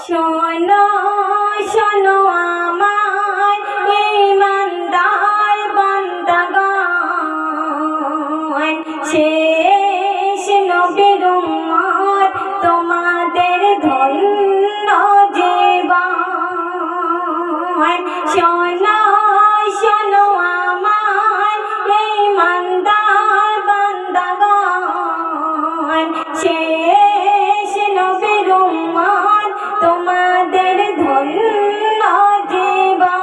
শোনো শোনো আমার ঈমানদার বান্দাগণ, শেষ নবীর উম্মত তোমাদের ধন্য জীবন। শোনো শোনো আমার ঈমানদার বান্দাগণ, শেষ নবীর উম্মত তোমাদের ধন্য জীবন।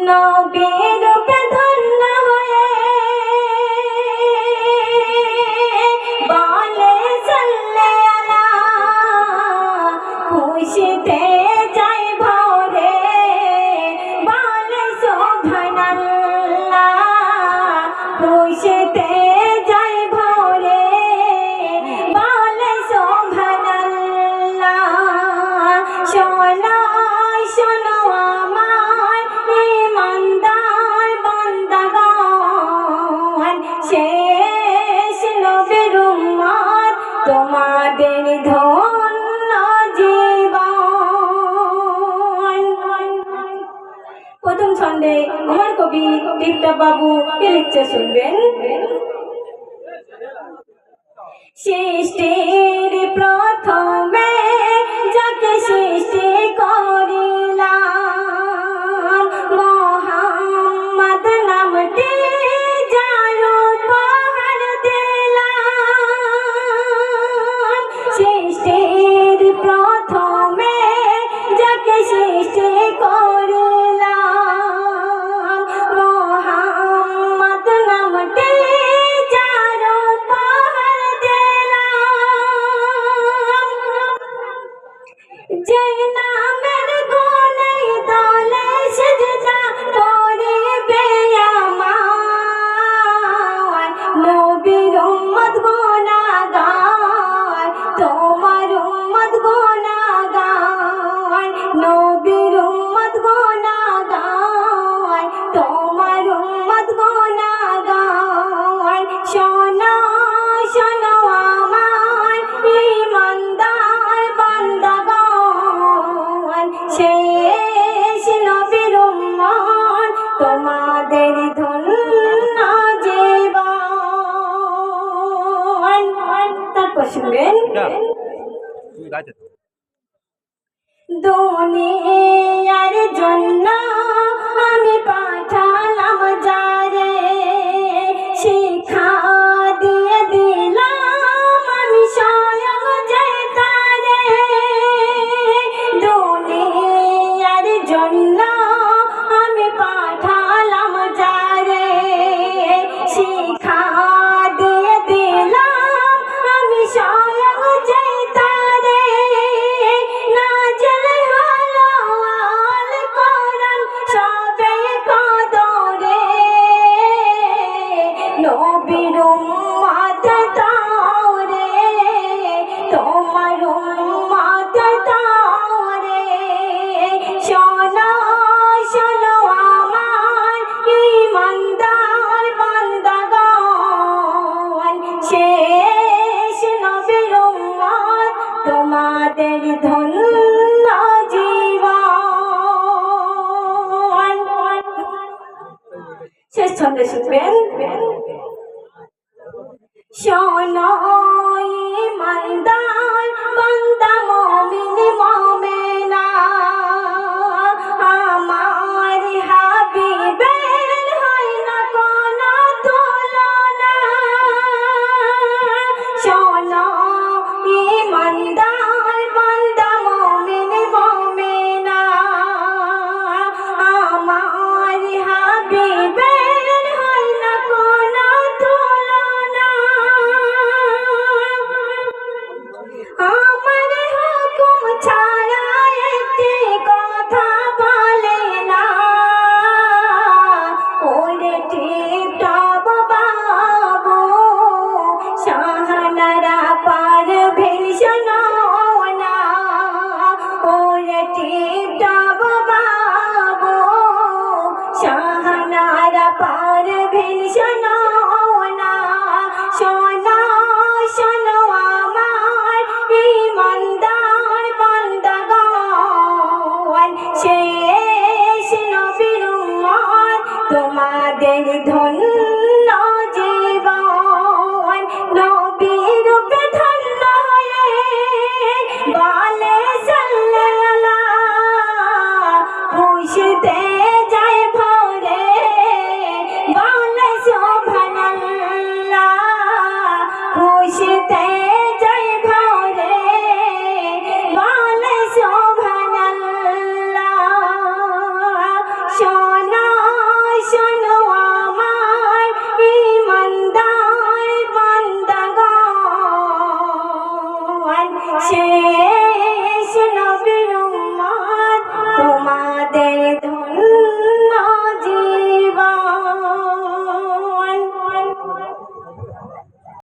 নবীর রূপে ধন্য হয়ে বলে সাল্লাল্লাহ, খুশিতে যাই ভরে বলে সুবহানাল্লাহ, খুশিতে যাই ভরে বলে সুবহানাল্লাহ। শোনো শোনো আমার ঈমানদার বান্দাগণ, শেষ নবীর উম্মত তোমাদের ধন্য জীবন। প্রথম ছন্দে আমার কবি টিপটপ বাবু কে লিখছে শুনবেন। সৃষ্টির প্রথমে যাকে সৃষ্টি করিলাম, মুহাম্মদ নামটি যার উপহার দিলাম। সৃষ্টির প্রথমে যাকে সৃষ্টি করিলাম, মুহাম্মদ নামটি যার উপহার দিলাম। যেই নামের গুণে দলে সিজদা করিবে আমার, নবীর উম্মত গুনাহগার তোমার উম্মত গুনাহগার, নবীর উম্মত গুনাহগার তোমার উম্মত গুনাহগার। শোনো শোনো আমার ঈমানদার বান্দাগণ, শেষ নবীর উম্মত তোমাদের ধন্য জীবন। তারপর শুনবেন। দুনিয়ার জন্য আমি পাঠালাম যারে, শিক্ষা দিয়ে দিলাম আমি স্বয়ং জয়কারে। দুনিয়ার জন্য আমি পাঠালাম যারে, শিক্ষা দিয়ে দিলাম আমি স্বয়ং জয়কারে। নাজিল হলো আল কোরআন সবে কদরে, নবীর উম্মত তাওরে তোমার উম্মত তাওরে। শোনো শোনো আমার ঈমানদার বান্দাগণ, শেষ নবীর উম্মত তোমাদের ধন্য জীবন। শেষ ছন্দে শুনবেন। শোনো ঈমানদার বান্দা মুমিন মুমিনা, আমার হাবিবের হয় না কোনো তুলনা। শোনো ঈমানদার বান্দা মুমিন মুমিনা, আমার হাবিবের হয় না কোনো তুলনা। আমার হুকুম ছাড়া একটি কথা বলে না, ওরে টিপটপ বাবু শাহানারা পারভীন শোনো না, ওরে টিপটপ বাবু শাহানারা পারভীন দেয় ধন্য